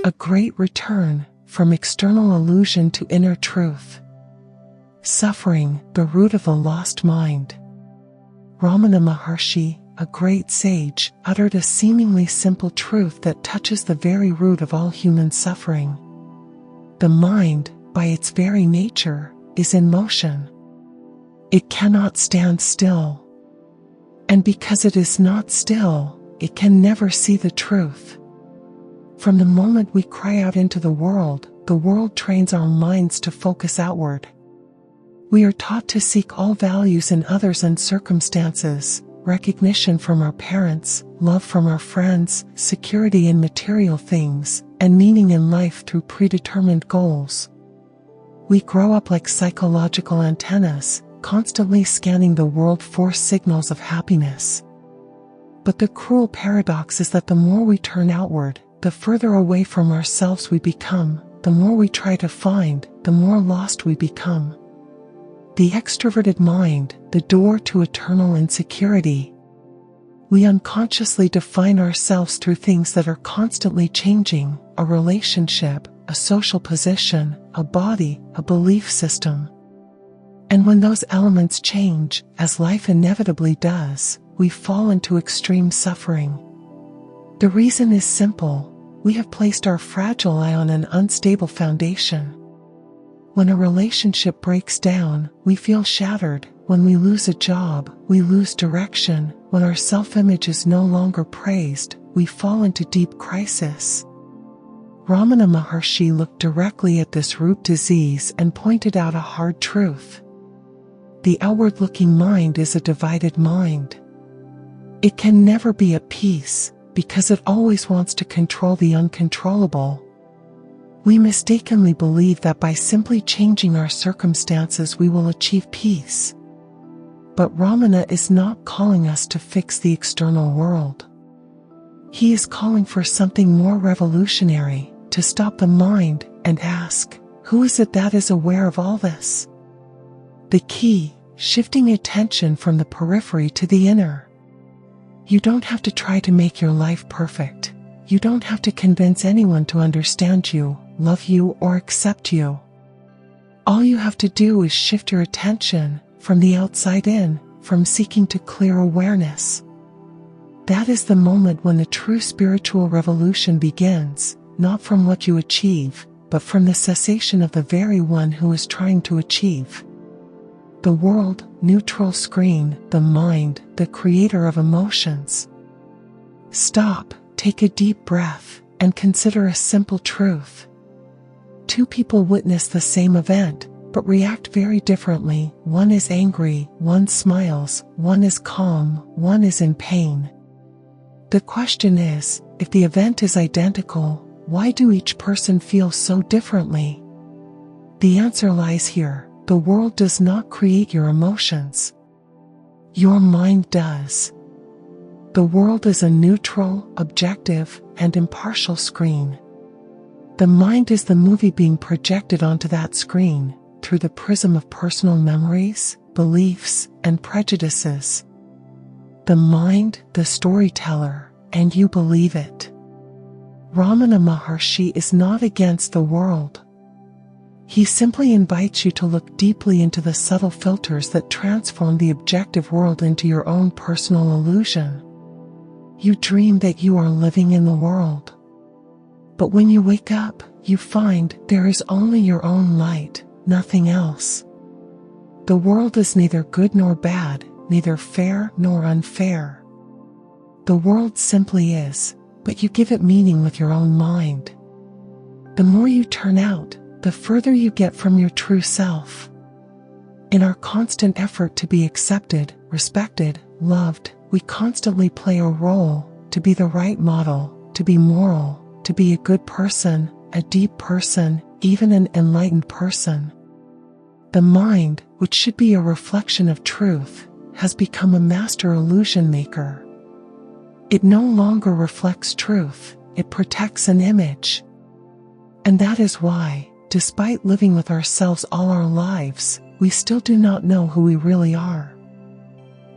A great return from external illusion to inner truth. Suffering, the root of the lost mind. Ramana Maharshi, a great sage, uttered a seemingly simple truth that touches the very root of all human suffering. The mind, by its very nature, is in motion. It cannot stand still. And because it is not still, it can never see the truth. From the moment we cry out into the world trains our minds to focus outward. We are taught to seek all values in others and circumstances, recognition from our parents, love from our friends, security in material things, and meaning in life through predetermined goals. We grow up like psychological antennas, constantly scanning the world for signals of happiness. But the cruel paradox is that the more we turn outward, the further away from ourselves we become. The more we try to find, the more lost we become. The extroverted mind, the door to eternal insecurity. We unconsciously define ourselves through things that are constantly changing: a relationship, a social position, a body, a belief system. And when those elements change, as life inevitably does, we fall into extreme suffering. The reason is simple: we have placed our fragile eye on an unstable foundation. When a relationship breaks down, we feel shattered. When we lose a job, we lose direction. When our self-image is no longer praised, we fall into deep crisis. Ramana Maharshi looked directly at this root disease and pointed out a hard truth. The outward-looking mind is a divided mind. It can never be at peace, because it always wants to control the uncontrollable. We mistakenly believe that by simply changing our circumstances we will achieve peace. But Ramana is not calling us to fix the external world. He is calling for something more revolutionary, to stop the mind and ask, who is it that is aware of all this? The key, shifting attention from the periphery to the inner. You don't have to try to make your life perfect. You don't have to convince anyone to understand you, love you, or accept you. All you have to do is shift your attention from the outside in, from seeking to clear awareness. That is the moment when the true spiritual revolution begins, not from what you achieve, but from the cessation of the very one who is trying to achieve. The world, neutral screen, the mind, the creator of emotions. Stop, take a deep breath, and consider a simple truth. Two people witness the same event, but react very differently. One is angry, one smiles, one is calm, one is in pain. The question is, if the event is identical, why do each person feel so differently? The answer lies here. The world does not create your emotions. Your mind does. The world is a neutral, objective, and impartial screen. The mind is the movie being projected onto that screen, through the prism of personal memories, beliefs, and prejudices. The mind, the storyteller, and you believe it. Ramana Maharshi is not against the world. He simply invites you to look deeply into the subtle filters that transform the objective world into your own personal illusion. You dream that you are living in the world. But when you wake up, you find there is only your own light, nothing else. The world is neither good nor bad, neither fair nor unfair. The world simply is, but you give it meaning with your own mind. The more you turn out, the further you get from your true self. In our constant effort to be accepted, respected, loved, we constantly play a role, to be the right model, to be moral, to be a good person, a deep person, even an enlightened person. The mind, which should be a reflection of truth, has become a master illusion maker. It no longer reflects truth, it protects an image. And that is why, despite living with ourselves all our lives, we still do not know who we really are.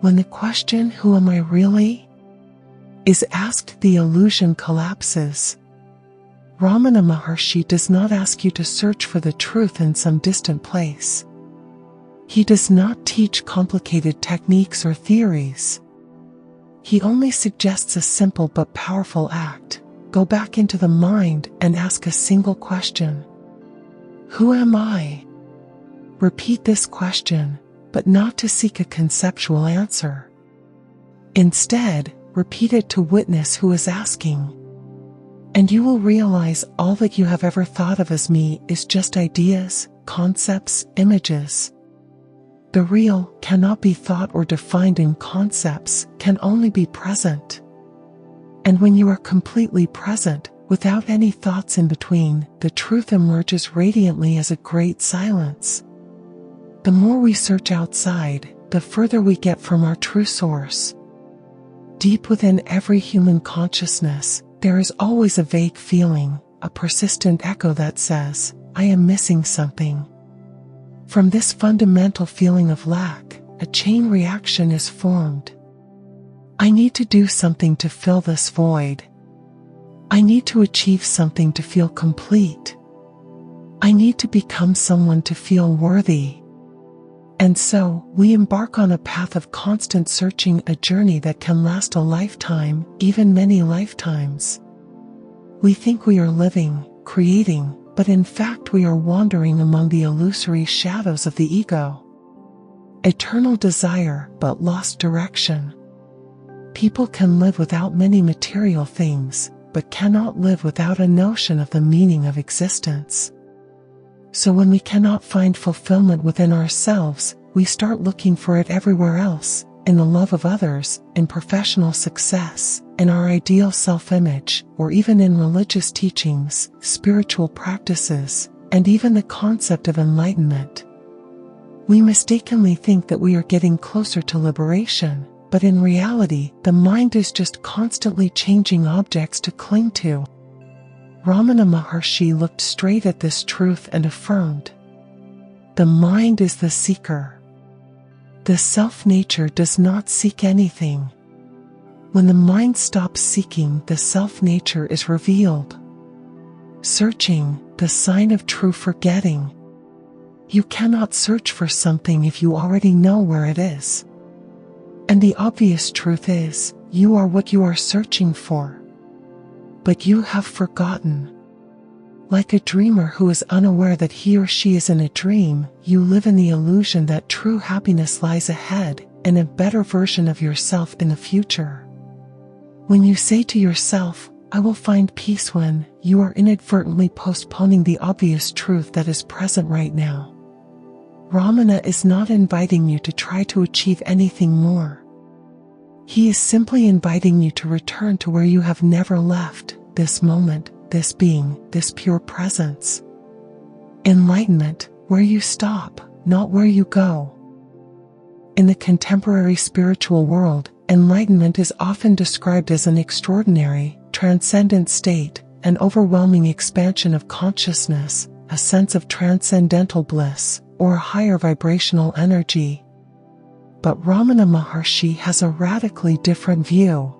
When the question, who am I really, is asked, the illusion collapses. Ramana Maharshi does not ask you to search for the truth in some distant place. He does not teach complicated techniques or theories. He only suggests a simple but powerful act. Go back into the mind and ask a single question. Who am I? Repeat this question, but not to seek a conceptual answer. Instead, repeat it to witness who is asking. And you will realize all that you have ever thought of as me is just ideas, concepts, images. The real cannot be thought or defined in concepts, can only be present. And when you are completely present, without any thoughts in between, the truth emerges radiantly as a great silence. The more we search outside, the further we get from our true source. Deep within every human consciousness, there is always a vague feeling, a persistent echo that says, I am missing something. From this fundamental feeling of lack, a chain reaction is formed. I need to do something to fill this void. I need to achieve something to feel complete. I need to become someone to feel worthy. And so, we embark on a path of constant searching, a journey that can last a lifetime, even many lifetimes. We think we are living, creating, but in fact we are wandering among the illusory shadows of the ego. Eternal desire, but lost direction. People can live without many material things, but cannot live without a notion of the meaning of existence. So when we cannot find fulfillment within ourselves, we start looking for it everywhere else, in the love of others, in professional success, in our ideal self-image, or even in religious teachings, spiritual practices, and even the concept of enlightenment. We mistakenly think that we are getting closer to liberation, but in reality, the mind is just constantly changing objects to cling to. Ramana Maharshi looked straight at this truth and affirmed, the mind is the seeker. The self-nature does not seek anything. When the mind stops seeking, the self-nature is revealed. Searching, the sign of true forgetting. You cannot search for something if you already know where it is. And the obvious truth is, you are what you are searching for. But you have forgotten. Like a dreamer who is unaware that he or she is in a dream, you live in the illusion that true happiness lies ahead, and a better version of yourself in the future. When you say to yourself, I will find peace when, you are inadvertently postponing the obvious truth that is present right now. Ramana is not inviting you to try to achieve anything more. He is simply inviting you to return to where you have never left, this moment, this being, this pure presence. Enlightenment, where you stop, not where you go. In the contemporary spiritual world, enlightenment is often described as an extraordinary, transcendent state, an overwhelming expansion of consciousness, a sense of transcendental bliss, or a higher vibrational energy. But Ramana Maharshi has a radically different view.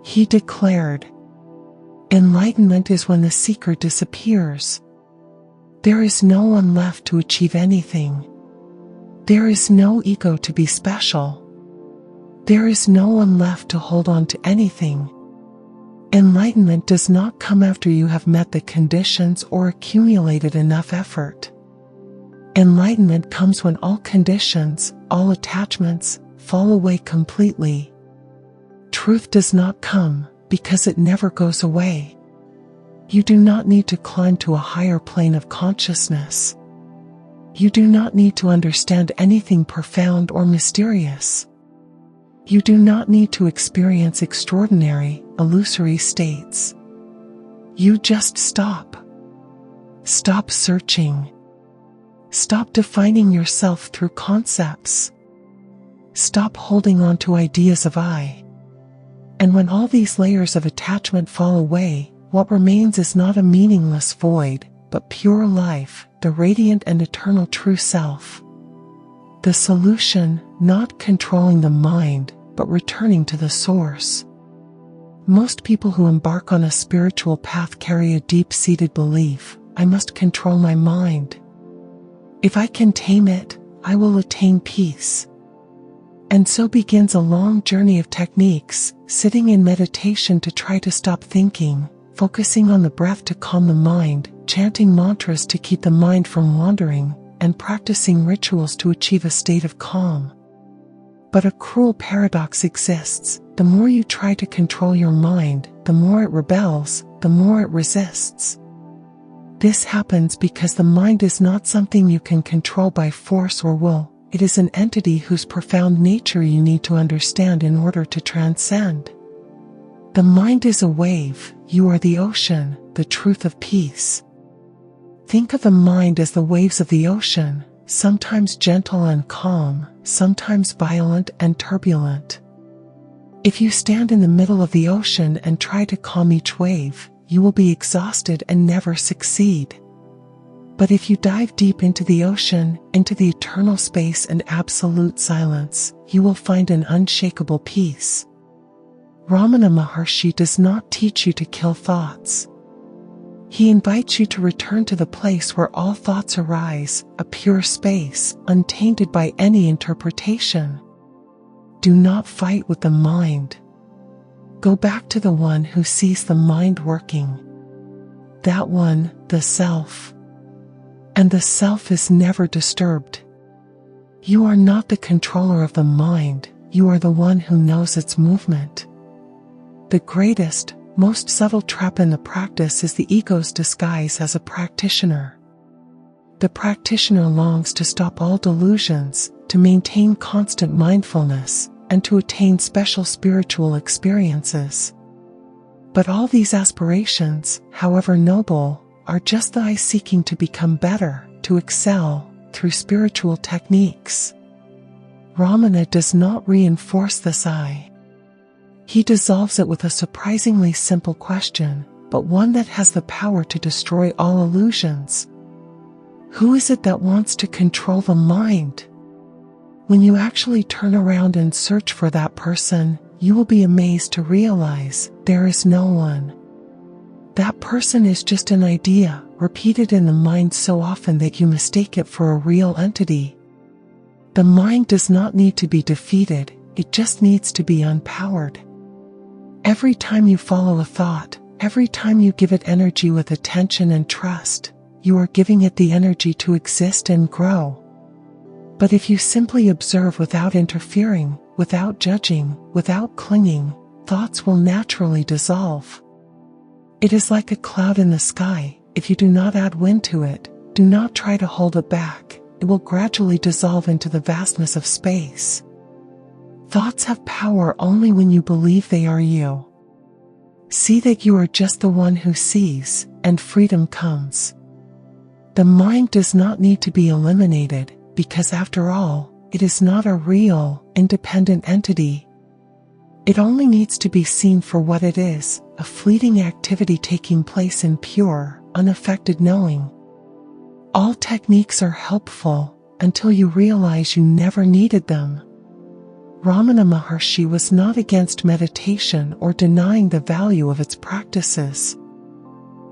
He declared, enlightenment is when the seeker disappears. There is no one left to achieve anything. There is no ego to be special. There is no one left to hold on to anything. Enlightenment does not come after you have met the conditions or accumulated enough effort. Enlightenment comes when all conditions, all attachments, fall away completely. Truth does not come, because it never goes away. You do not need to climb to a higher plane of consciousness. You do not need to understand anything profound or mysterious. You do not need to experience extraordinary, illusory states. You just stop. Stop searching. Stop defining yourself through concepts. Stop holding on to ideas of I. And when all these layers of attachment fall away, what remains is not a meaningless void, but pure life, the radiant and eternal true self. The solution, not controlling the mind, but returning to the source. Most people who embark on a spiritual path carry a deep-seated belief: I must control my mind. If I can tame it, I will attain peace. And so begins a long journey of techniques, sitting in meditation to try to stop thinking, focusing on the breath to calm the mind, chanting mantras to keep the mind from wandering, and practicing rituals to achieve a state of calm. But a cruel paradox exists. The more you try to control your mind, the more it rebels, the more it resists. This happens because the mind is not something you can control by force or will. It is an entity whose profound nature you need to understand in order to transcend. The mind is a wave, you are the ocean, the truth of peace. Think of the mind as the waves of the ocean, sometimes gentle and calm, sometimes violent and turbulent. If you stand in the middle of the ocean and try to calm each wave, you will be exhausted and never succeed. But if you dive deep into the ocean, into the eternal space and absolute silence, you will find an unshakable peace. Ramana Maharshi does not teach you to kill thoughts. He invites you to return to the place where all thoughts arise, a pure space, untainted by any interpretation. Do not fight with the mind. Go back to the one who sees the mind working. That one, the self. And the self is never disturbed. You are not the controller of the mind, you are the one who knows its movement. The greatest, most subtle trap in the practice is the ego's disguise as a practitioner. The practitioner longs to stop all delusions, to maintain constant mindfulness, and to attain special spiritual experiences. But all these aspirations, however noble, are just the I seeking to become better, to excel, through spiritual techniques. Ramana does not reinforce this I. He dissolves it with a surprisingly simple question, but one that has the power to destroy all illusions. Who is it that wants to control the mind? When you actually turn around and search for that person, you will be amazed to realize there is no one. That person is just an idea, repeated in the mind so often that you mistake it for a real entity. The mind does not need to be defeated, it just needs to be unpowered. Every time you follow a thought, every time you give it energy with attention and trust, you are giving it the energy to exist and grow. But if you simply observe without interfering, without judging, without clinging, thoughts will naturally dissolve. It is like a cloud in the sky. If you do not add wind to it, do not try to hold it back, it will gradually dissolve into the vastness of space. Thoughts have power only when you believe they are you. See that you are just the one who sees, and freedom comes. The mind does not need to be eliminated, because after all, it is not a real, independent entity. It only needs to be seen for what it is, a fleeting activity taking place in pure, unaffected knowing. All techniques are helpful, until you realize you never needed them. Ramana Maharshi was not against meditation or denying the value of its practices.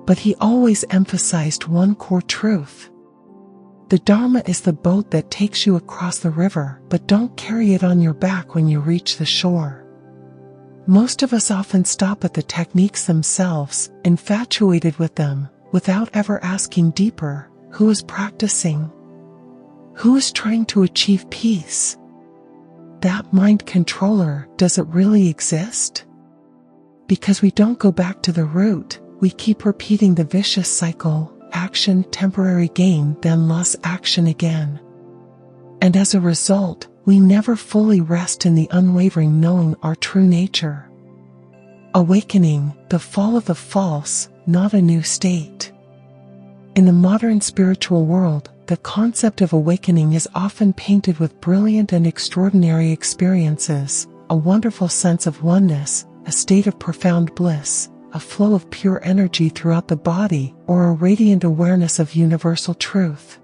But he always emphasized one core truth. The Dharma is the boat that takes you across the river, but don't carry it on your back when you reach the shore. Most of us often stop at the techniques themselves, infatuated with them, without ever asking deeper, who is practicing? Who is trying to achieve peace? That mind controller, does it really exist? Because we don't go back to the root, we keep repeating the vicious cycle, action, temporary gain, then loss, action again. And as a result, we never fully rest in the unwavering knowing our true nature. Awakening, the fall of the false, not a new state. In the modern spiritual world, the concept of awakening is often painted with brilliant and extraordinary experiences, a wonderful sense of oneness, a state of profound bliss, a flow of pure energy throughout the body, or a radiant awareness of universal truth.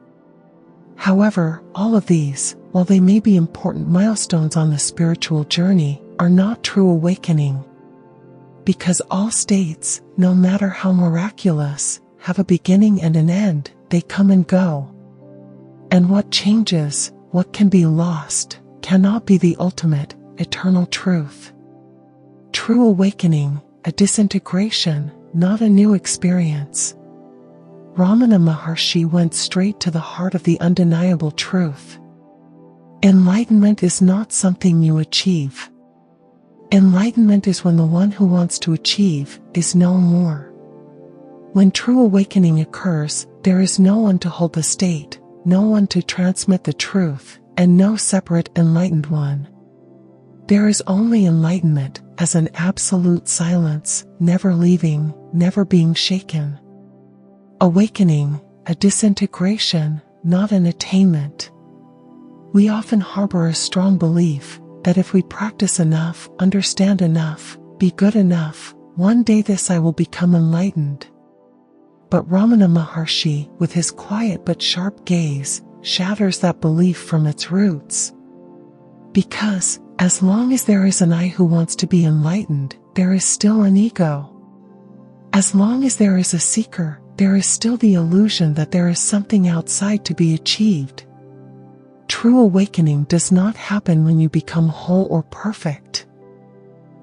However, all of these, while they may be important milestones on the spiritual journey, are not true awakening. Because all states, no matter how miraculous, have a beginning and an end. They come and go. And what changes, what can be lost, cannot be the ultimate, eternal truth. True awakening, a disintegration, not a new experience. Ramana Maharshi went straight to the heart of the undeniable truth. Enlightenment is not something you achieve. Enlightenment is when the one who wants to achieve is no more. When true awakening occurs, there is no one to hold the state, no one to transmit the truth, and no separate enlightened one. There is only enlightenment as an absolute silence, never leaving, never being shaken. Awakening, a disintegration, not an attainment. We often harbor a strong belief that if we practice enough, understand enough, be good enough, one day I will become enlightened. But Ramana Maharshi, with his quiet but sharp gaze, shatters that belief from its roots. Because, as long as there is an I who wants to be enlightened, there is still an ego. As long as there is a seeker, there is still the illusion that there is something outside to be achieved. True awakening does not happen when you become whole or perfect.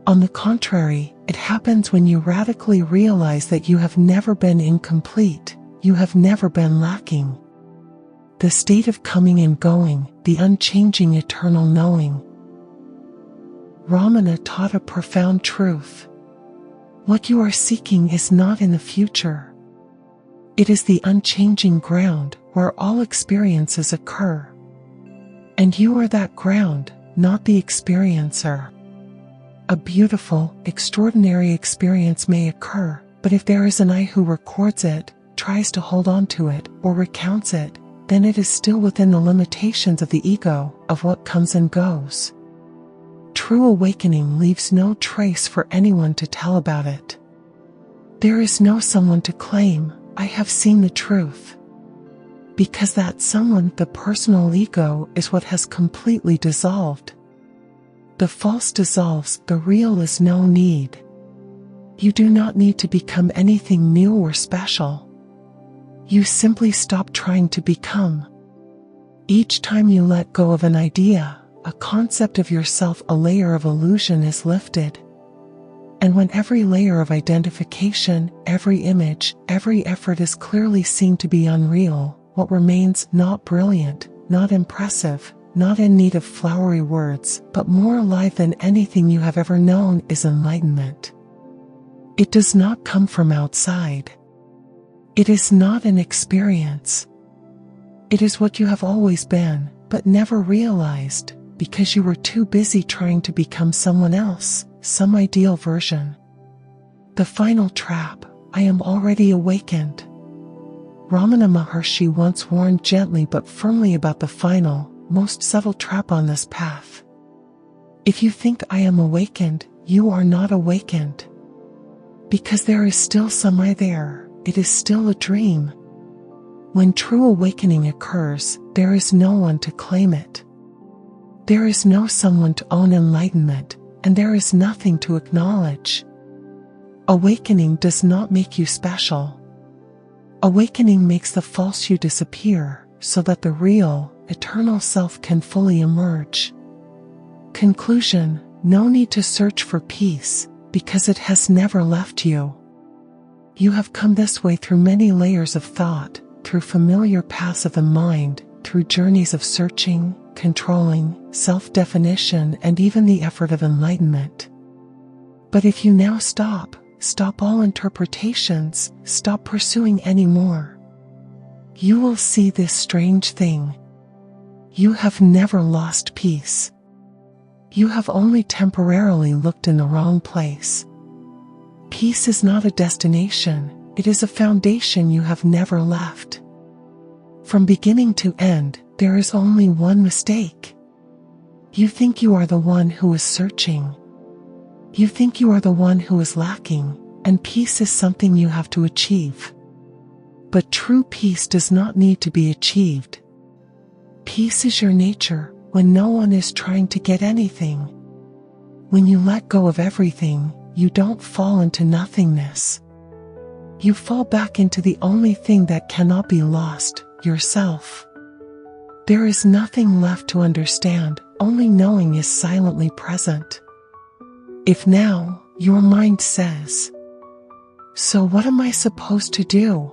On the contrary, it happens when you radically realize that you have never been incomplete, you have never been lacking. The state of coming and going, the unchanging eternal knowing. Ramana taught a profound truth. What you are seeking is not in the future. It is the unchanging ground where all experiences occur. And you are that ground, not the experiencer. A beautiful, extraordinary experience may occur, but if there is an I who records it, tries to hold on to it, or recounts it, then it is still within the limitations of the ego, of what comes and goes. True awakening leaves no trace for anyone to tell about it. There is no someone to claim, I have seen the truth. Because that someone, the personal ego, is what has completely dissolved. The false dissolves, the real is no need. You do not need to become anything new or special. You simply stop trying to become. Each time you let go of an idea, a concept of yourself, a layer of illusion is lifted. And when every layer of identification, every image, every effort is clearly seen to be unreal, what remains, not brilliant, not impressive, not in need of flowery words, but more alive than anything you have ever known, is enlightenment. It does not come from outside. It is not an experience. It is what you have always been, but never realized, because you were too busy trying to become someone else, some ideal version. The final trap, I am already awakened. Ramana Maharshi once warned gently but firmly about the final, most subtle trap on this path. If you think I am awakened, you are not awakened. Because there is still some I there, it is still a dream. When true awakening occurs, there is no one to claim it. There is no someone to own enlightenment, and there is nothing to acknowledge. Awakening does not make you special. Awakening makes the false you disappear, so that the real, eternal self can fully emerge. Conclusion: no need to search for peace, because it has never left you. You have come this way through many layers of thought, through familiar paths of the mind, through journeys of searching, controlling, self-definition, and even the effort of enlightenment. But if you now stop all interpretations, stop pursuing anymore, you will see this strange thing. You have never lost peace. You have only temporarily looked in the wrong place. Peace is not a destination, it is a foundation you have never left. From beginning to end, there is only one mistake. You think you are the one who is searching. You think you are the one who is lacking, and peace is something you have to achieve. But true peace does not need to be achieved. Peace is your nature, when no one is trying to get anything. When you let go of everything, you don't fall into nothingness. You fall back into the only thing that cannot be lost, yourself. There is nothing left to understand, only knowing is silently present. If now, your mind says, "So what am I supposed to do?"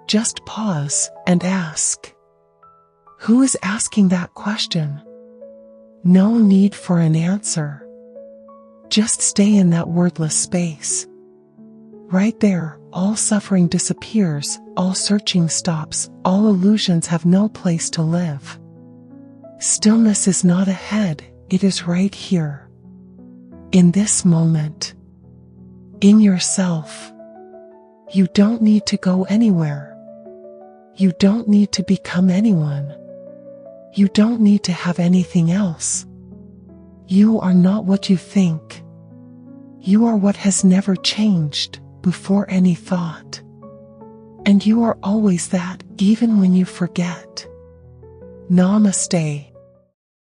Just pause and ask. Who is asking that question? No need for an answer. Just stay in that wordless space. Right there, all suffering disappears, all searching stops, all illusions have no place to live. Stillness is not ahead, it is right here. In this moment. In yourself. You don't need to go anywhere. You don't need to become anyone. You don't need to have anything else. You are not what you think. You are what has never changed, before any thought. And you are always that, even when you forget. Namaste.